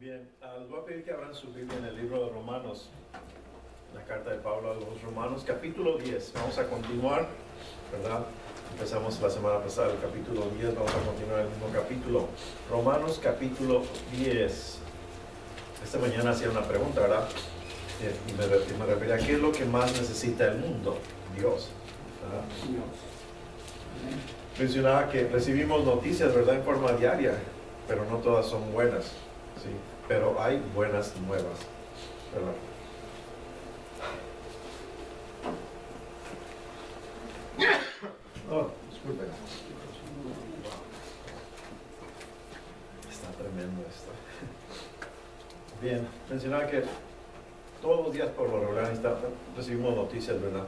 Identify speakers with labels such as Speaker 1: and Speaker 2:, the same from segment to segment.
Speaker 1: Bien, les voy a pedir que abran su Biblia en el libro de Romanos, la carta de Pablo a los Romanos, capítulo 10. Vamos a continuar, ¿verdad? Empezamos la semana pasada el capítulo 10, vamos a continuar el mismo capítulo. Romanos capítulo 10. Esta mañana hacía una pregunta, ¿verdad? Y me refería a qué es lo que más necesita el mundo. Dios, ¿verdad? Mencionaba que recibimos noticias, ¿verdad?, en forma diaria, pero no todas son buenas, ¿sí? Pero hay buenas nuevas, ¿verdad? Oh, disculpe. Está tremendo esto. Bien, mencionaba que todos los días por lo regular recibimos noticias, ¿verdad?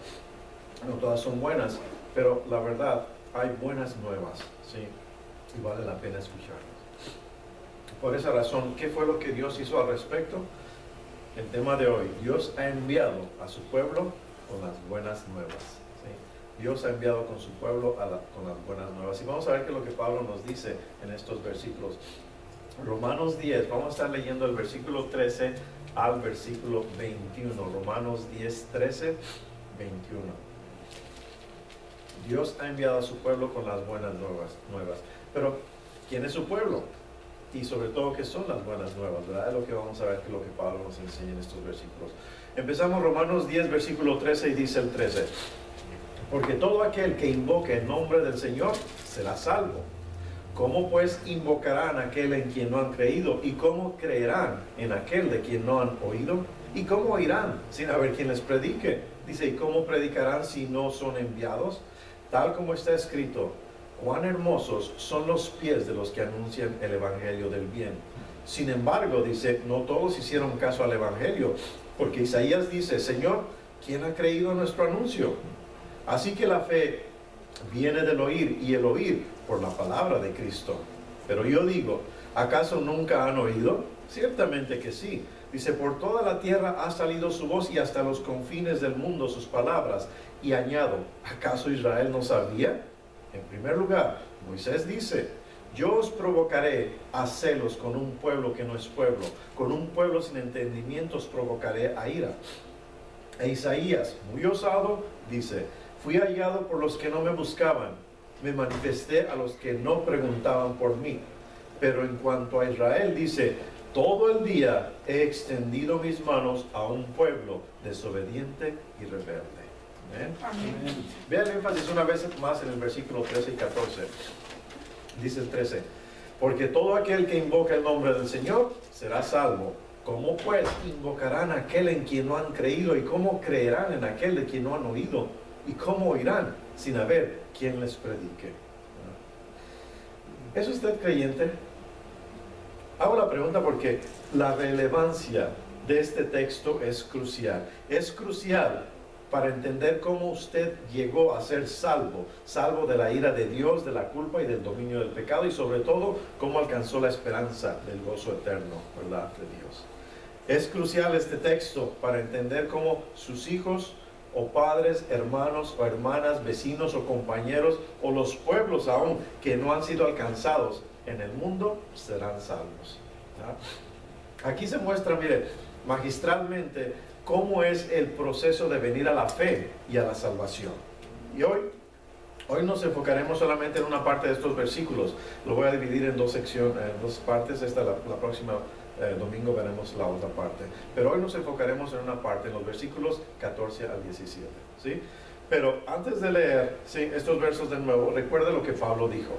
Speaker 1: No todas son buenas, pero la verdad, hay buenas nuevas, ¿sí? Y vale la pena escucharlas. Por esa razón, ¿qué fue lo que Dios hizo al respecto? El tema de hoy: Dios ha enviado a su pueblo con las buenas nuevas, ¿sí? Dios ha enviado con su pueblo con las buenas nuevas. Y vamos a ver qué es lo que Pablo nos dice en estos versículos. Romanos 10, vamos a estar leyendo el versículo 13 al versículo 21. Romanos 10, 13, 21. Dios ha enviado a su pueblo con las buenas nuevas. Pero, ¿quién es su pueblo? Y sobre todo, ¿qué son las buenas nuevas? ¿Verdad? Es lo que vamos a ver, que es lo que Pablo nos enseña en estos versículos. Empezamos Romanos 10, versículo 13, y dice el 13: porque todo aquel que invoque el nombre del Señor será salvo. ¿Cómo pues invocarán a aquel en quien no han creído? ¿Y cómo creerán en aquel de quien no han oído? ¿Y cómo oirán sin haber quien les predique? Dice, ¿y cómo predicarán si no son enviados? Tal como está escrito: cuán hermosos son los pies de los que anuncian el evangelio del bien. Sin embargo, dice, no todos hicieron caso al evangelio, porque Isaías dice: Señor, ¿quién ha creído nuestro anuncio? Así que la fe viene del oír, y el oír por la palabra de Cristo. Pero yo digo, ¿acaso nunca han oído? Ciertamente que sí. Dice, por toda la tierra ha salido su voz, y hasta los confines del mundo sus palabras. Y añado, ¿acaso Israel no sabía? En primer lugar, Moisés dice: yo os provocaré a celos con un pueblo que no es pueblo, con un pueblo sin entendimiento os provocaré a ira. E Isaías, muy osado, dice: fui hallado por los que no me buscaban, me manifesté a los que no preguntaban por mí. Pero en cuanto a Israel, dice: todo el día he extendido mis manos a un pueblo desobediente y rebelde. Amén. Vean el énfasis una vez más en el versículo 13 y 14. Dice el 13: porque todo aquel que invoca el nombre del Señor será salvo. ¿Cómo pues invocarán a aquel en quien no han creído? ¿Y cómo creerán en aquel de quien no han oído? ¿Y cómo oirán sin haber quien les predique? ¿Es usted creyente? Hago la pregunta porque la relevancia de este texto es crucial. Es crucial para entender cómo usted llegó a ser salvo, salvo de la ira de Dios, de la culpa y del dominio del pecado, y sobre todo, cómo alcanzó la esperanza del gozo eterno, ¿verdad?, de Dios. Es crucial este texto para entender cómo sus hijos o padres, hermanos o hermanas, vecinos o compañeros, o los pueblos aún que no han sido alcanzados en el mundo, serán salvos, ¿ya? Aquí se muestra, mire, magistralmente, cómo es el proceso de venir a la fe y a la salvación. Y hoy nos enfocaremos solamente en una parte de estos versículos. Lo voy a dividir en dos secciones, en dos partes. La próxima domingo veremos la otra parte. Pero hoy nos enfocaremos en una parte, en los versículos 14 al 17. ¿Sí? Pero antes de leer, ¿sí?, estos versos de nuevo, recuerde lo que Pablo dijo.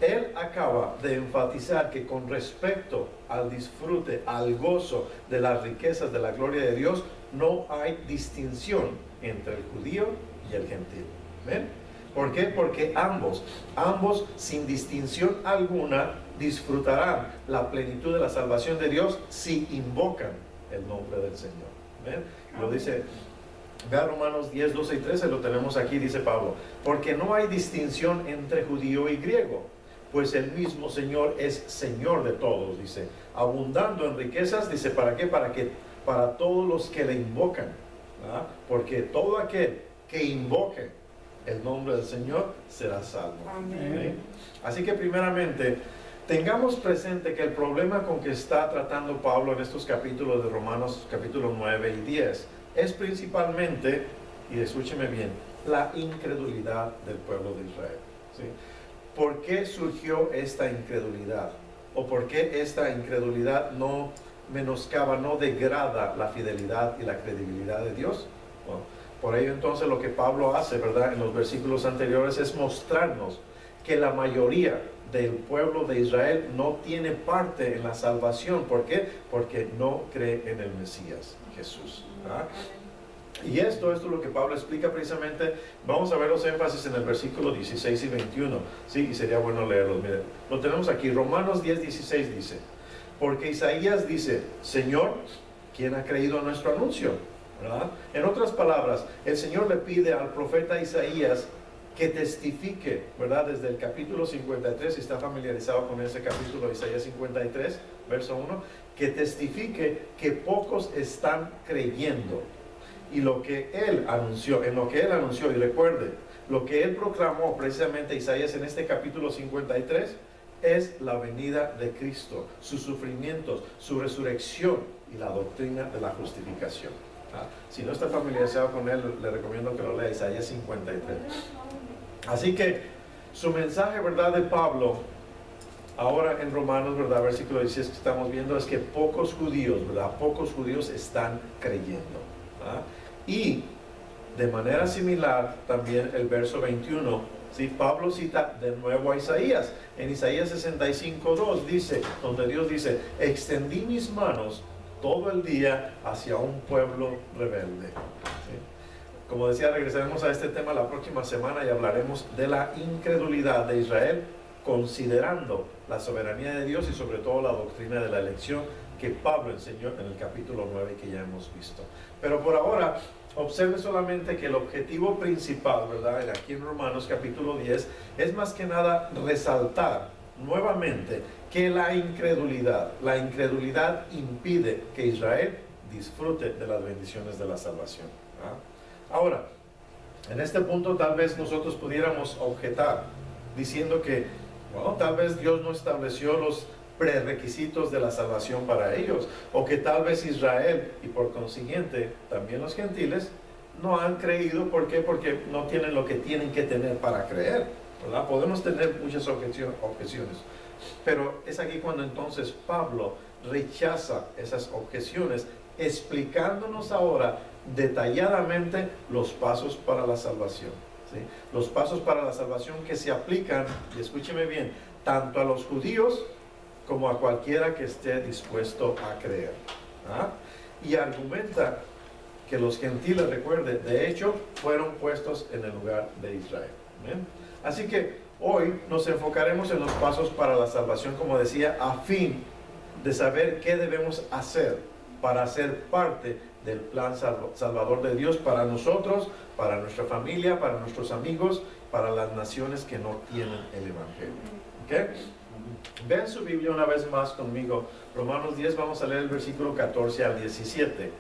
Speaker 1: Él acaba de enfatizar que con respecto al disfrute, al gozo de las riquezas de la gloria de Dios, no hay distinción entre el judío y el gentil. ¿Ven? ¿Por qué? Porque ambos sin distinción alguna disfrutarán la plenitud de la salvación de Dios si invocan el nombre del Señor. ¿Ven? Lo dice, vea Romanos 10, 12 y 13, lo tenemos aquí, dice Pablo: porque no hay distinción entre judío y griego, pues el mismo Señor es Señor de todos, dice, abundando en riquezas, dice, ¿para qué? Para todos los que le invocan, ¿verdad? Porque todo aquel que invoque el nombre del Señor será salvo. Amén. Así que primeramente, Tengamos presente que el problema con que está tratando Pablo en estos capítulos de Romanos, capítulos 9 y 10, es principalmente, y escúcheme bien, la incredulidad del pueblo de Israel. ¿Sí? ¿Por qué surgió esta incredulidad? ¿O por qué esta incredulidad no menoscaba, no degrada la fidelidad y la credibilidad de Dios? Bueno, por ello entonces lo que Pablo hace, ¿verdad?, en los versículos anteriores es mostrarnos que la mayoría del pueblo de Israel no tiene parte en la salvación. ¿Por qué? Porque no cree en el Mesías, Jesús. ¿Ah? Y esto es lo que Pablo explica precisamente. Vamos a ver los énfasis en el versículo 16 y 21. Sí, y sería bueno leerlos. Miren, lo tenemos aquí. Romanos 10, 16 dice: porque Isaías dice, Señor, ¿quién ha creído a nuestro anuncio? ¿Verdad? En otras palabras, el Señor le pide al profeta Isaías que testifique, ¿verdad? Desde el capítulo 53, si está familiarizado con ese capítulo de Isaías 53, verso 1, que testifique que pocos están creyendo. Y lo que él anunció, en lo que él anunció, y recuerde, lo que él proclamó precisamente Isaías en este capítulo 53, es la venida de Cristo, sus sufrimientos, su resurrección y la doctrina de la justificación. Si no está familiarizado con él, le recomiendo que lo lea, Isaías 53. Así que su mensaje, ¿verdad?, de Pablo, ahora en Romanos, ¿verdad?, versículo 16 que estamos viendo, es que pocos judíos, ¿verdad?, pocos judíos están creyendo. ¿Ah? Y de manera similar, también el verso 21, ¿sí?, Pablo cita de nuevo a Isaías. En Isaías 65:2 dice, donde Dios dice, extendí mis manos todo el día hacia un pueblo rebelde. ¿Sí? Como decía, regresaremos a este tema la próxima semana y hablaremos de la incredulidad de Israel, considerando la soberanía de Dios y sobre todo la doctrina de la elección que Pablo enseñó en el capítulo 9 que ya hemos visto. Pero por ahora, observe solamente que el objetivo principal, ¿verdad?, aquí en Romanos capítulo 10, es más que nada resaltar nuevamente que la incredulidad impide que Israel disfrute de las bendiciones de la salvación. ¿Ah? Ahora, en este punto tal vez nosotros pudiéramos objetar diciendo que, bueno, tal vez Dios no estableció los prerequisitos de la salvación para ellos, o que tal vez Israel y por consiguiente también los gentiles no han creído. ¿Por qué? Porque no tienen lo que tienen que tener para creer, ¿verdad? Podemos tener muchas objeciones, pero es aquí cuando entonces Pablo rechaza esas objeciones, explicándonos ahora detalladamente los pasos para la salvación. ¿Sí? Los pasos para la salvación que se aplican, y escúcheme bien, tanto a los judíos como a cualquiera que esté dispuesto a creer. ¿Ah? Y argumenta que los gentiles, recuerde, de hecho, fueron puestos en el lugar de Israel. ¿Bien? Así que hoy nos enfocaremos en los pasos para la salvación, como decía, a fin de saber qué debemos hacer para ser parte del plan salvador de Dios para nosotros, para nuestra familia, para nuestros amigos, para las naciones que no tienen el Evangelio. ¿Okay? Vean su Biblia una vez más conmigo. Romanos 10, vamos a leer el versículo 14 al 17.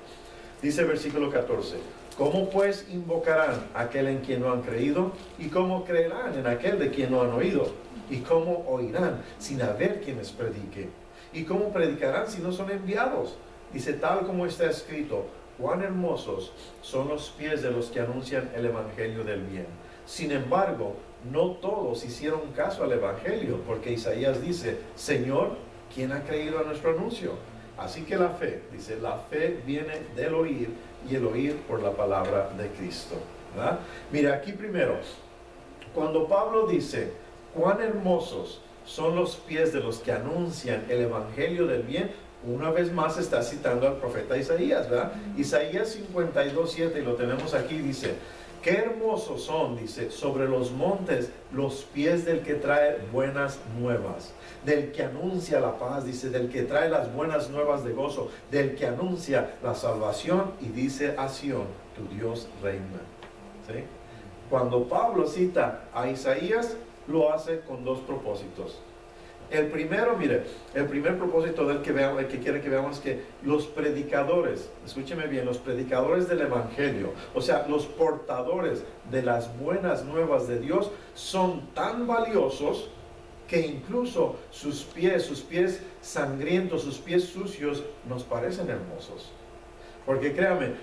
Speaker 1: Dice el versículo 14: ¿cómo pues invocarán a aquel en quien no han creído? ¿Y cómo creerán en aquel de quien no han oído? ¿Y cómo oirán sin haber quien les predique? ¿Y cómo predicarán si no son enviados? Dice, tal como está escrito, cuán hermosos son los pies de los que anuncian el evangelio del bien. Sin embargo, no todos hicieron caso al evangelio, porque Isaías dice, Señor, ¿quién ha creído a nuestro anuncio? Así que la fe, dice, la fe viene del oír, y el oír por la palabra de Cristo. ¿Verdad? Mira, aquí primero, cuando Pablo dice, cuán hermosos son los pies de los que anuncian el evangelio del bien, una vez más está citando al profeta Isaías, ¿verdad? Isaías 52:7, y lo tenemos aquí, dice, qué hermosos son, dice, sobre los montes los pies del que trae buenas nuevas, del que anuncia la paz, dice, del que trae las buenas nuevas de gozo, del que anuncia la salvación, y dice a Sión, tu Dios reina. ¿Sí? Cuando Pablo cita a Isaías, lo hace con dos propósitos. El primero, mire, el primer propósito del que veamos, el que quiere que veamos, es que los predicadores, escúcheme bien, los predicadores del evangelio, o sea, los portadores de las buenas nuevas de Dios, son tan valiosos que incluso sus pies sangrientos, sus pies sucios, nos parecen hermosos. Porque créame,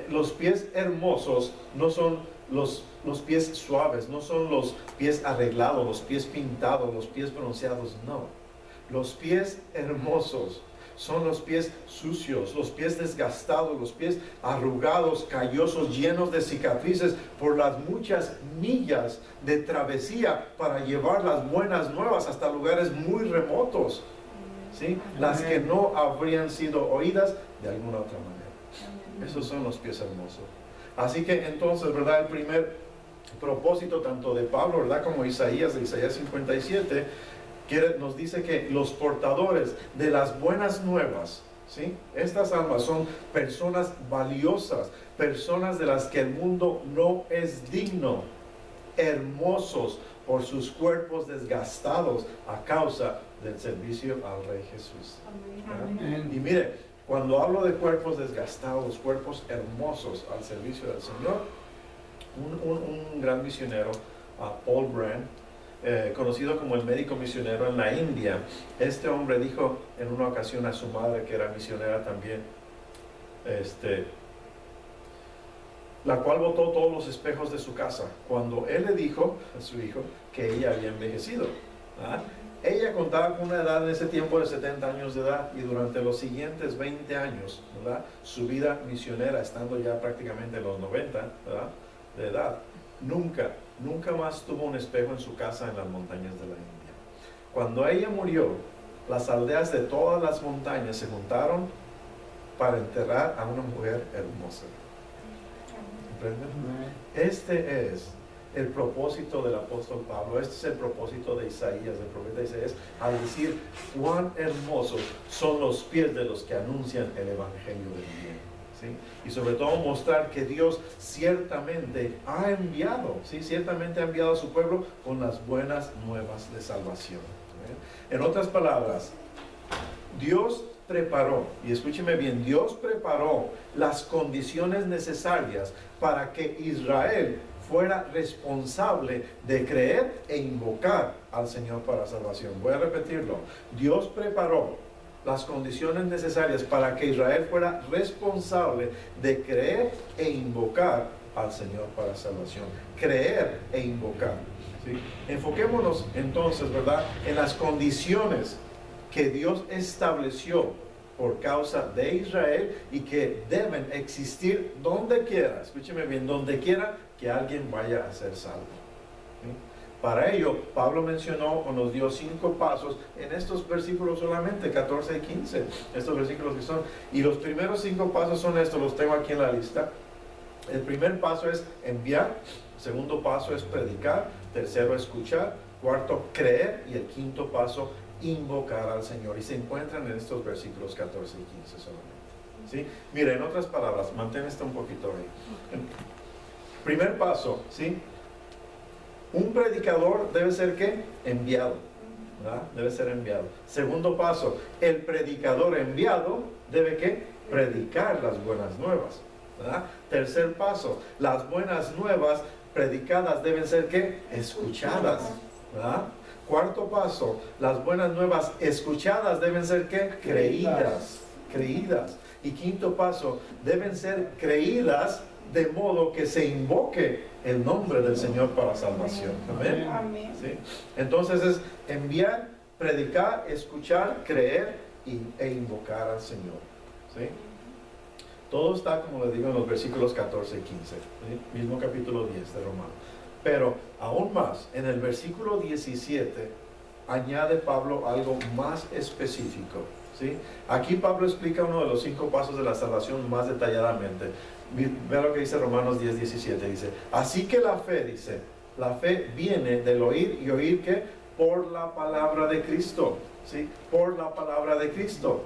Speaker 1: los pies hermosos no son los pies suaves, no son los pies arreglados, los pies pintados, los pies bronceados, no. Los pies hermosos son los pies sucios, los pies desgastados, los pies arrugados, callosos, llenos de cicatrices por las muchas millas de travesía para llevar las buenas nuevas hasta lugares muy remotos, ¿sí? Las que no habrían sido oídas de alguna otra manera. Esos son los pies hermosos. Así que entonces, ¿verdad? El primer propósito tanto de Pablo, ¿verdad? Como Isaías, de Isaías 57, nos dice que los portadores de las buenas nuevas, ¿sí? Estas almas son personas valiosas, personas de las que el mundo no es digno, hermosos por sus cuerpos desgastados a causa del servicio al Rey Jesús. Amén. Y mire, cuando hablo de cuerpos desgastados, cuerpos hermosos al servicio del Señor, un gran misionero, Paul Brand, conocido como el médico misionero en la India, este hombre dijo en una ocasión a su madre, que era misionera también, la cual botó todos los espejos de su casa cuando él le dijo a su hijo que ella había envejecido. Ella contaba con una edad en ese tiempo de 70 años de edad, y durante los siguientes 20 años, ¿verdad?, su vida misionera, estando ya prácticamente en los 90, ¿verdad?, de edad, nunca más tuvo un espejo en su casa en las montañas de la India. Cuando ella murió, las aldeas de todas las montañas se juntaron para enterrar a una mujer hermosa. ¿Comprenden? Este es el propósito del apóstol Pablo, este es el propósito de Isaías, del profeta Isaías, al decir cuán hermosos son los pies de los que anuncian el evangelio del bien. ¿Sí? Y sobre todo mostrar que Dios ciertamente ha enviado, ¿sí?, ciertamente ha enviado a su pueblo con las buenas nuevas de salvación. En otras palabras, Dios preparó, y escúcheme bien, Dios preparó las condiciones necesarias para que Israel fuera responsable de creer e invocar al Señor para salvación. Voy a repetirlo. Dios preparó las condiciones necesarias para que Israel fuera responsable de creer e invocar al Señor para salvación. Creer e invocar, ¿sí? Enfoquémonos entonces, ¿verdad?, en las condiciones que Dios estableció por causa de Israel y que deben existir donde quiera, escúcheme bien, donde quiera que alguien vaya a ser salvo. ¿Sí? Para ello, Pablo mencionó o nos dio 5 pasos en estos versículos solamente, 14 y 15, estos versículos que son, y los primeros 5 pasos son estos, los tengo aquí en la lista. El primer paso es enviar, el segundo paso es predicar, tercero escuchar, cuarto creer, y el quinto paso invocar al Señor, y se encuentran en estos versículos 14 y 15 solamente. ¿Sí? Mira, en otras palabras, mantén esto un poquito ahí. Primer paso, ¿sí? Un predicador debe ser, ¿qué? Enviado, ¿verdad? Debe ser enviado. Segundo paso, el predicador enviado debe, ¿qué? Predicar las buenas nuevas, ¿verdad? Tercer paso, las buenas nuevas predicadas deben ser, ¿qué? Escuchadas, ¿verdad? Cuarto paso, las buenas nuevas escuchadas deben ser, ¿qué? Creídas. Y quinto paso, deben ser creídas de modo que se invoque el nombre del Señor para salvación. Amén. Amén. ¿Sí? Entonces es enviar, predicar, escuchar, creer e invocar al Señor. ¿Sí? Todo está, como les digo, en los versículos 14 y 15, ¿sí? Mismo capítulo 10 de Romanos. Pero aún más, en el versículo 17 añade Pablo algo más específico, ¿sí? Aquí Pablo explica uno de los 5 pasos de la salvación más detalladamente. Ve lo que dice Romanos 10, 17, dice, así que la fe, dice, la fe viene del oír, y oír, ¿qué? Por la palabra de Cristo, ¿sí? Por la palabra de Cristo.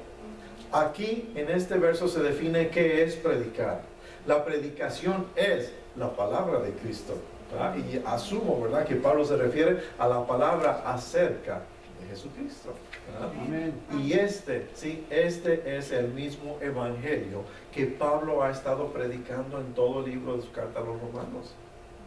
Speaker 1: Aquí en este verso se define qué es predicar. La predicación es la palabra de Cristo, ¿verdad? Y asumo, ¿verdad?, que Pablo se refiere a la palabra acerca de Jesucristo, ¿verdad? Amén. Y este es el mismo evangelio que Pablo ha estado predicando en todo el libro de su carta a los Romanos.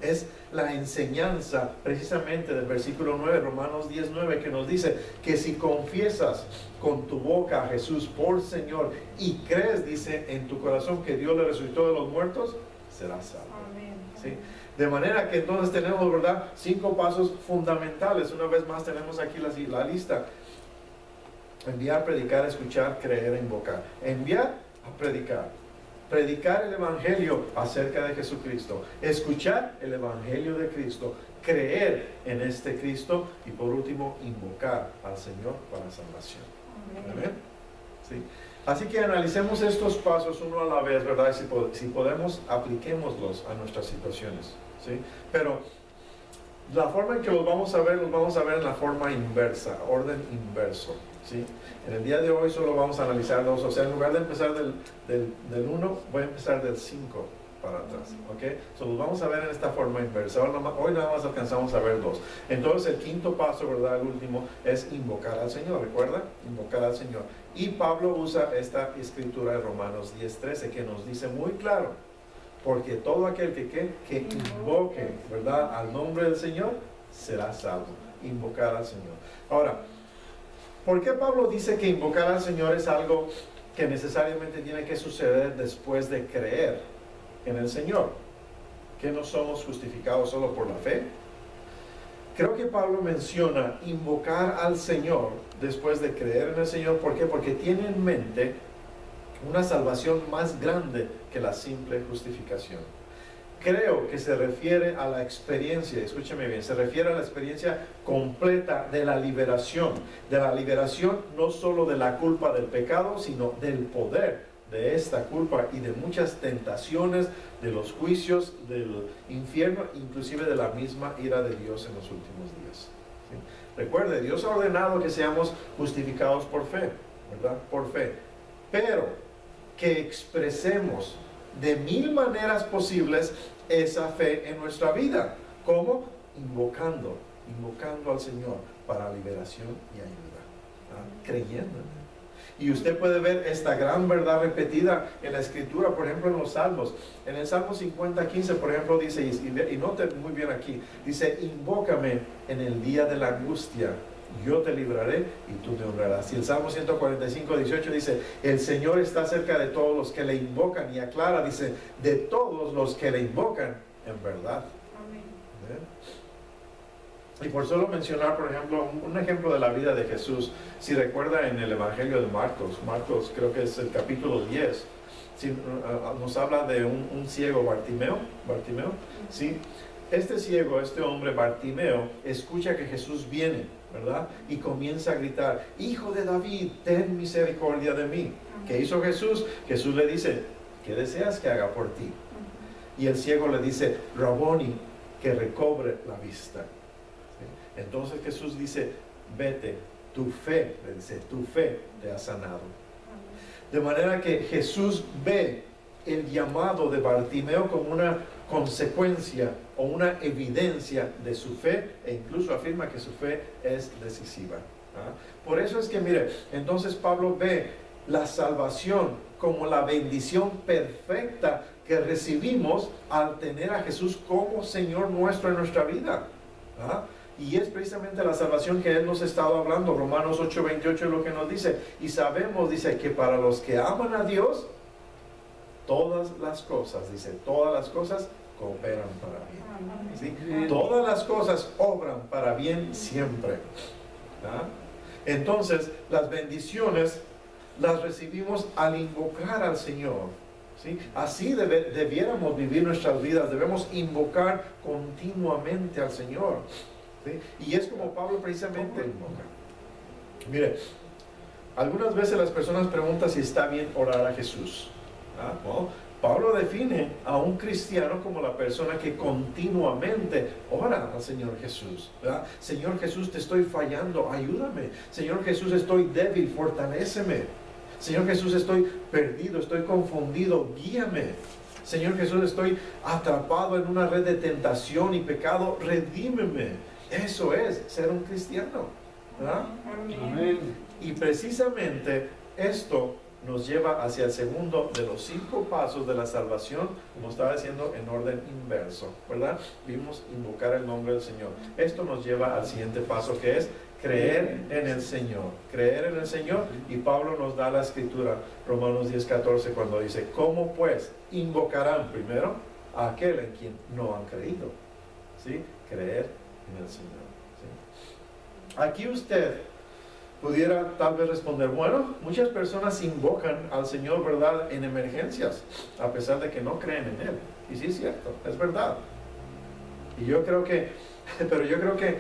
Speaker 1: Es la enseñanza precisamente del versículo 9, Romanos 10:9, que nos dice que si confiesas con tu boca a Jesús por Señor y crees, dice, en tu corazón que Dios le resucitó de los muertos, serás salvo.
Speaker 2: Amén.
Speaker 1: ¿Sí? De manera que entonces tenemos, ¿verdad?, 5 pasos fundamentales. Una vez más tenemos aquí la lista. Enviar, predicar, escuchar, creer, invocar. Enviar a predicar. Predicar el Evangelio acerca de Jesucristo. Escuchar el Evangelio de Cristo. Creer en este Cristo. Y por último, invocar al Señor para salvación. ¿Amén? ¿Sí? Así que analicemos estos pasos uno a la vez, ¿verdad? Si podemos, apliquémoslos a nuestras situaciones. ¿Sí? Pero la forma en que los vamos a ver en la forma inversa, orden inverso. ¿Sí? En el día de hoy solo vamos a analizar 2, o sea, en lugar de empezar del 1, voy a empezar del 5 para atrás, ¿ok? So, los vamos a ver en esta forma inversa. Hoy nada más alcanzamos a ver 2. Entonces el quinto paso, ¿verdad?, el último, es invocar al Señor, ¿recuerda? Invocar al Señor. Y Pablo usa esta escritura de Romanos 10:13 que nos dice muy claro, porque todo aquel que invoque, ¿verdad?, al nombre del Señor, será salvo. Invocar al Señor. Ahora, ¿por qué Pablo dice que invocar al Señor es algo que necesariamente tiene que suceder después de creer en el Señor? ¿Que no somos justificados solo por la fe? Creo que Pablo menciona invocar al Señor después de creer en el Señor. ¿Por qué? Porque tiene en mente una salvación más grande que la simple justificación. Creo que se refiere a la experiencia, escúcheme bien, se refiere a la experiencia completa de la liberación no solo de la culpa del pecado, sino del poder de esta culpa y de muchas tentaciones, de los juicios del infierno, inclusive de la misma ira de Dios en los últimos días. ¿Sí? Recuerde, Dios ha ordenado que seamos justificados por fe, ¿verdad? Por fe, pero que expresemos de 1000 maneras posibles esa fe en nuestra vida. ¿Cómo? Invocando al Señor para liberación y ayuda, creyendo. Y usted puede ver esta gran verdad repetida en la Escritura, por ejemplo en los Salmos. En el Salmo 50:15, por ejemplo, dice, y note muy bien aquí, dice, invócame en el día de la angustia, yo te libraré y tú me honrarás. Y el Salmo 145:18 dice, el Señor está cerca de todos los que le invocan, y aclara, dice, de todos los que le invocan en verdad.
Speaker 2: Amén.
Speaker 1: Y por solo mencionar, por ejemplo, un ejemplo de la vida de Jesús, si recuerda en el Evangelio de Marcos creo que es el capítulo 10, nos habla de un ciego, Bartimeo, ¿sí? Este ciego, este hombre Bartimeo, escucha que Jesús viene, ¿verdad? Y comienza a gritar, Hijo de David, ten misericordia de mí. ¿Qué hizo Jesús? Jesús le dice, ¿qué deseas que haga por ti? Y el ciego le dice, Raboni, que recobre la vista. ¿Sí? Entonces Jesús dice, vete, tu fe, le dice, tu fe te ha sanado. De manera que Jesús ve el llamado de Bartimeo como una consecuencia o una evidencia de su fe, e incluso afirma que su fe es decisiva. Por eso es que, mire, entonces Pablo ve la salvación como la bendición perfecta que recibimos al tener a Jesús como Señor nuestro en nuestra vida. Y es precisamente la salvación que Él nos ha estado hablando. Romanos 8:28 es lo que nos dice. Y sabemos, dice, que para los que aman a Dios, todas las cosas, dice, todas las cosas cooperan para bien. ¿Sí? Todas las cosas obran para bien siempre. Entonces, las bendiciones las recibimos al invocar al Señor. ¿Sí? Así debiéramos vivir nuestras vidas. Debemos invocar continuamente al Señor. ¿Sí? Y es como Pablo precisamente invoca. Mire, algunas veces las personas preguntan si está bien orar a Jesús. Bueno, Pablo define a un cristiano como la persona que continuamente ora al Señor Jesús. Señor Jesús, te estoy fallando, ayúdame. Señor Jesús, estoy débil, fortaléceme. Señor Jesús, estoy perdido, estoy confundido, guíame. Señor Jesús, estoy atrapado en una red de tentación y pecado, redímeme. Eso es ser un cristiano.
Speaker 2: Amén.
Speaker 1: Y precisamente esto nos lleva hacia el segundo de los 5 pasos de la salvación, como estaba diciendo, en orden inverso, ¿verdad? Vimos invocar el nombre del Señor. Esto nos lleva al siguiente paso, que es creer en el Señor. Creer en el Señor, y Pablo nos da la escritura, Romanos 10:14, cuando dice, ¿cómo pues invocarán primero a aquel en quien no han creído? ¿Sí? Creer en el Señor. ¿Sí? Aquí usted pudiera tal vez responder, bueno, muchas personas invocan al Señor, ¿verdad?, en emergencias, a pesar de que no creen en Él. Y sí es cierto, es verdad. Y yo creo que, pero yo creo que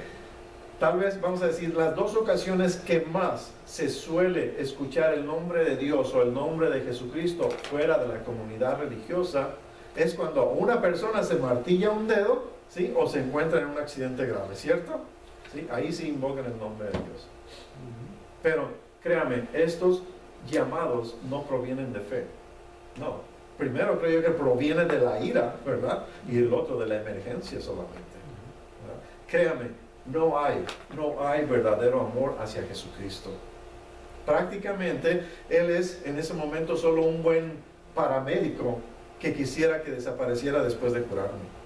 Speaker 1: tal vez, vamos a decir, las 2 ocasiones que más se suele escuchar el nombre de Dios o el nombre de Jesucristo fuera de la comunidad religiosa, es cuando una persona se martilla un dedo, ¿sí?, o se encuentra en un accidente grave, ¿cierto? ¿Sí? Ahí sí invocan el nombre de Dios. Pero créame, estos llamados no provienen de fe. No. Primero creo yo que proviene de la ira, ¿verdad? Y el otro de la emergencia solamente, ¿verdad? Créame, no hay verdadero amor hacia Jesucristo. Prácticamente Él es en ese momento solo un buen paramédico que quisiera que desapareciera después de curarme.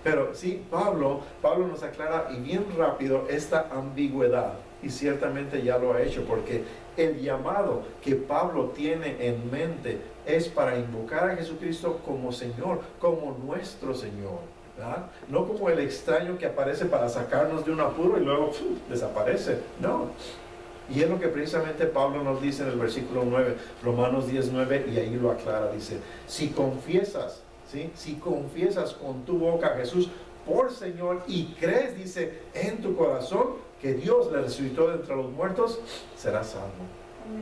Speaker 1: Pero sí, Pablo nos aclara, y bien rápido, esta ambigüedad, y ciertamente ya lo ha hecho, porque el llamado que Pablo tiene en mente es para invocar a Jesucristo como Señor, como nuestro Señor, ¿verdad? No como el extraño que aparece para sacarnos de un apuro y luego desaparece, no. Y es lo que precisamente Pablo nos dice en el versículo 9, Romanos 10:9, y ahí lo aclara, dice, si confiesas, ¿sí?, si confiesas con tu boca a Jesús por Señor y crees, dice, en tu corazón que Dios le resucitó de entre los muertos, serás salvo.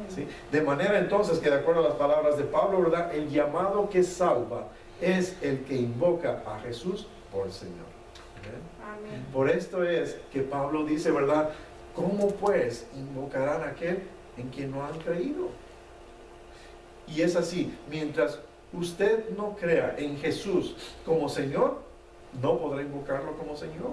Speaker 1: ¿Sí? De manera entonces que, de acuerdo a las palabras de Pablo, ¿verdad?, el llamado que salva es el que invoca a Jesús por Señor. Amén. Por esto es que Pablo dice, ¿verdad?, ¿cómo pues invocarán a aquel en quien no han creído? Y es así, mientras usted no crea en Jesús como Señor, no podrá invocarlo como Señor.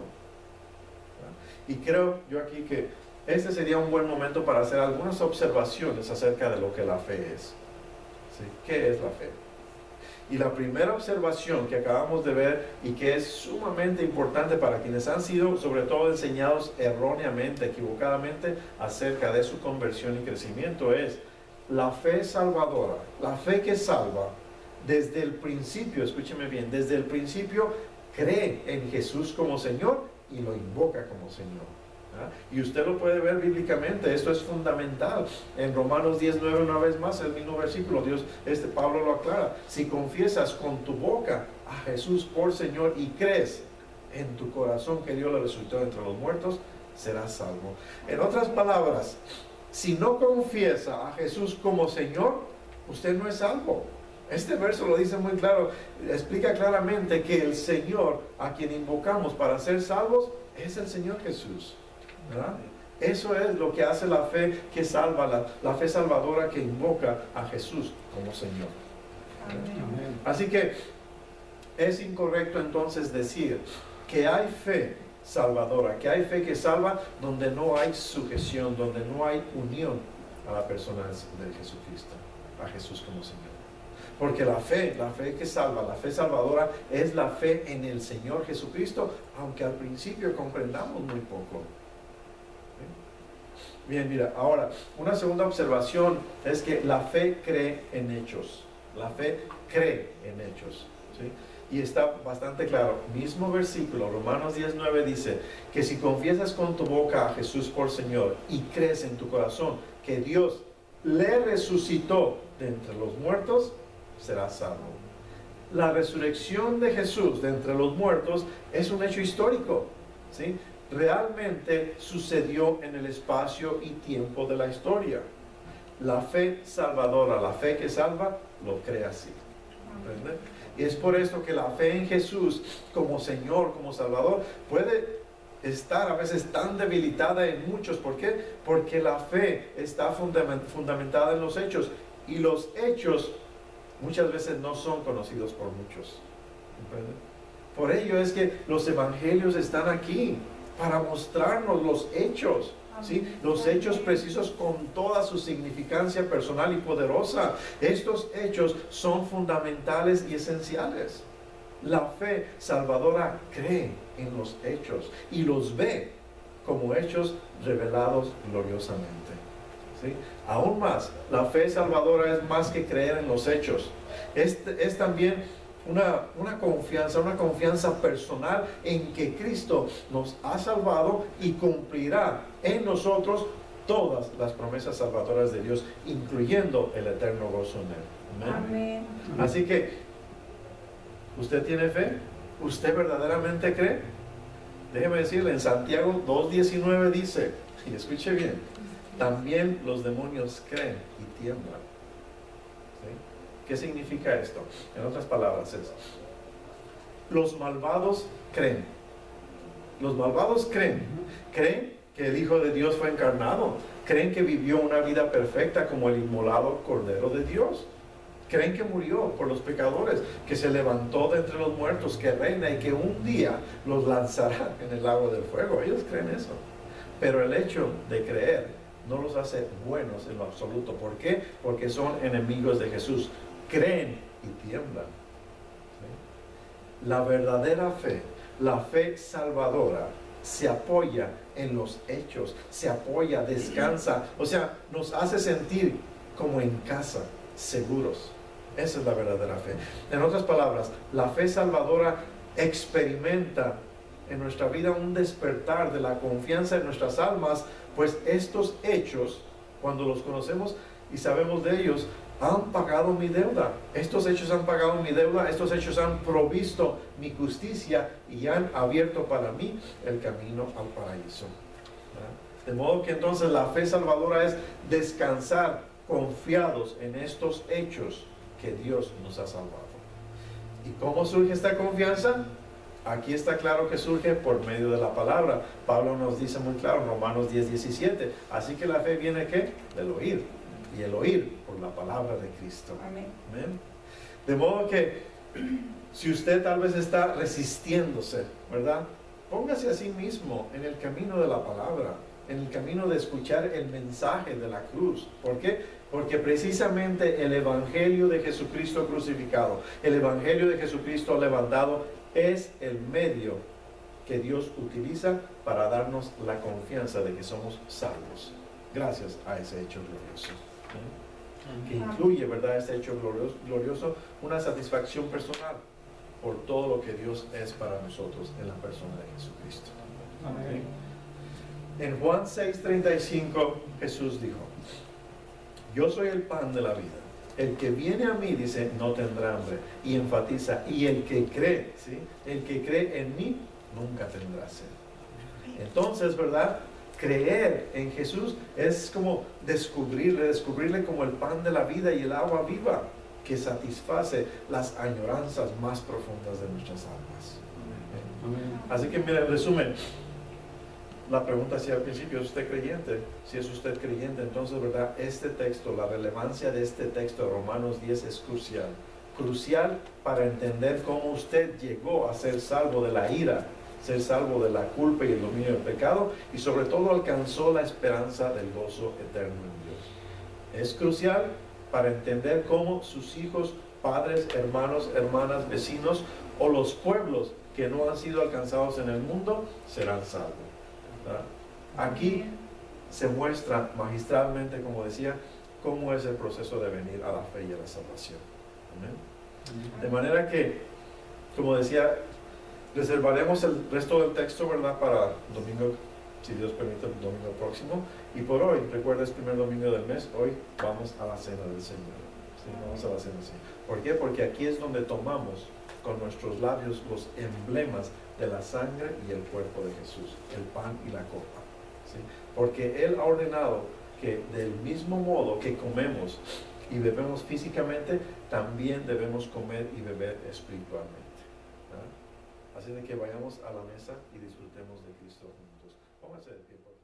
Speaker 1: Y creo yo aquí que este sería un buen momento para hacer algunas observaciones acerca de lo que la fe es. ¿Sí? ¿Qué es la fe? Y la primera observación que acabamos de ver, y que es sumamente importante para quienes han sido sobre todo enseñados erróneamente, equivocadamente, acerca de su conversión y crecimiento, es la fe salvadora, la fe que salva, desde el principio, escúcheme bien, desde el principio cree en Jesús como Señor y lo invoca como Señor. ¿Ah? Y usted lo puede ver bíblicamente, esto es fundamental. En Romanos 10:9, una vez más, el mismo versículo, Pablo lo aclara. Si confiesas con tu boca a Jesús por Señor y crees en tu corazón que Dios le resucitó entre los muertos, serás salvo. En otras palabras, si no confiesa a Jesús como Señor, usted no es salvo. Este verso lo dice muy claro, explica claramente que el Señor a quien invocamos para ser salvos es el Señor Jesús, ¿verdad? Eso es lo que hace la fe que salva, la fe salvadora que invoca a Jesús como Señor. Amén. Así que es incorrecto entonces decir que hay fe salvadora, que hay fe que salva donde no hay sujeción, donde no hay unión a la persona de Jesucristo, a Jesús como Señor. Porque la fe que salva, la fe salvadora, es la fe en el Señor Jesucristo, aunque al principio comprendamos muy poco. Bien, mira, ahora, una segunda observación es que la fe cree en hechos. La fe cree en hechos, ¿sí? Y está bastante claro. Mismo versículo, Romanos 10:9 dice que si confiesas con tu boca a Jesús por Señor y crees en tu corazón que Dios le resucitó de entre los muertos, serás salvo. La resurrección de Jesús de entre los muertos es un hecho histórico, ¿sí? Realmente sucedió en el espacio y tiempo de la historia. La fe salvadora, la fe que salva, lo cree así. ¿Entiende? Y es por esto que la fe en Jesús como Señor, como Salvador, puede estar a veces tan debilitada en muchos. ¿Por qué? Porque la fe está fundamentada en los hechos, y los hechos muchas veces no son conocidos por muchos. ¿Entiende? Por ello es que los evangelios están aquí, para mostrarnos los hechos, ¿sí? Los hechos precisos con toda su significancia personal y poderosa. Estos hechos son fundamentales y esenciales. La fe salvadora cree en los hechos y los ve como hechos revelados gloriosamente, ¿sí? Aún más, la fe salvadora es más que creer en los hechos. Es también una confianza personal en que Cristo nos ha salvado y cumplirá en nosotros todas las promesas salvadoras de Dios, incluyendo el eterno gozo en Él. Amén.
Speaker 2: Amén.
Speaker 1: Así que, ¿usted tiene fe? ¿Usted verdaderamente cree? Déjeme decirle, en Santiago 2:19 dice, y escuche bien, también los demonios creen y tiemblan. ¿Sí? ¿Qué significa esto? En otras palabras es, los malvados creen. Los malvados creen. Creen que el Hijo de Dios fue encarnado. Creen que vivió una vida perfecta como el inmolado Cordero de Dios. Creen que murió por los pecadores, que se levantó de entre los muertos, que reina y que un día los lanzará en el lago del fuego. Ellos creen eso. Pero el hecho de creer no los hace buenos en lo absoluto. ¿Por qué? Porque son enemigos de Jesús. Creen y tiemblan. ¿Sí? La verdadera fe, la fe salvadora, se apoya en los hechos, se apoya, descansa, o sea, nos hace sentir como en casa, seguros. Esa es la verdadera fe. En otras palabras, la fe salvadora experimenta en nuestra vida un despertar de la confianza en nuestras almas, pues estos hechos, cuando los conocemos y sabemos de ellos, han pagado mi deuda. Estos hechos han pagado mi deuda, estos hechos han provisto mi justicia y han abierto para mí el camino al paraíso. ¿Verdad? De modo que entonces la fe salvadora es descansar confiados en estos hechos que Dios nos ha salvado. ¿Y cómo surge esta confianza? Aquí está claro que surge por medio de la palabra. Pablo nos dice muy claro en Romanos 10:17. Así que la fe viene ¿qué? Del oír. Y el oír por la palabra de Cristo.
Speaker 2: Amén.
Speaker 1: Amén. De modo que si usted tal vez está resistiéndose, ¿verdad? Póngase a sí mismo en el camino de la palabra, en el camino de escuchar el mensaje de la cruz. ¿Por qué? Porque precisamente el Evangelio de Jesucristo crucificado, el Evangelio de Jesucristo levantado, es el medio que Dios utiliza para darnos la confianza de que somos salvos, gracias a ese hecho glorioso. ¿Sí? Que incluye, ¿verdad? Este hecho glorioso, una satisfacción personal por todo lo que Dios es para nosotros en la persona de Jesucristo.
Speaker 3: Amén.
Speaker 1: ¿Sí? En Juan 6:35 Jesús dijo, yo soy el pan de la vida. El que viene a mí, dice, no tendrá hambre. Y enfatiza, y el que cree, ¿sí? El que cree en mí, nunca tendrá sed. Entonces, ¿verdad? Creer en Jesús es como descubrirle como el pan de la vida y el agua viva que satisface las añoranzas más profundas de nuestras almas.
Speaker 3: Amén.
Speaker 1: Así que, mira, en resumen, la pregunta si al principio es usted creyente. Si es usted creyente, entonces, ¿verdad? Este texto, la relevancia de este texto de Romanos 10 es crucial. Crucial para entender cómo usted llegó a ser salvo de la ira, ser salvo de la culpa y el dominio del pecado, y sobre todo alcanzó la esperanza del gozo eterno en Dios. Es crucial para entender cómo sus hijos, padres, hermanos, hermanas, vecinos o los pueblos que no han sido alcanzados en el mundo serán salvos. ¿Verdad? Aquí se muestra magistralmente, como decía, cómo es el proceso de venir a la fe y a la salvación. ¿Amén? De manera que, como decía, reservaremos el resto del texto, ¿verdad?, para domingo, si Dios permite, el domingo próximo. Y por hoy, recuerda, es el primer domingo del mes, hoy vamos a la cena del Señor. ¿Sí? Vamos a la cena del Señor. ¿Por qué? Porque aquí es donde tomamos con nuestros labios los emblemas de la sangre y el cuerpo de Jesús, el pan y la copa. ¿Sí? Porque Él ha ordenado que del mismo modo que comemos y bebemos físicamente, también debemos comer y beber espiritualmente. ¿Verdad? Así de que vayamos a la mesa y disfrutemos de Cristo juntos. Pónganse de pie, por favor.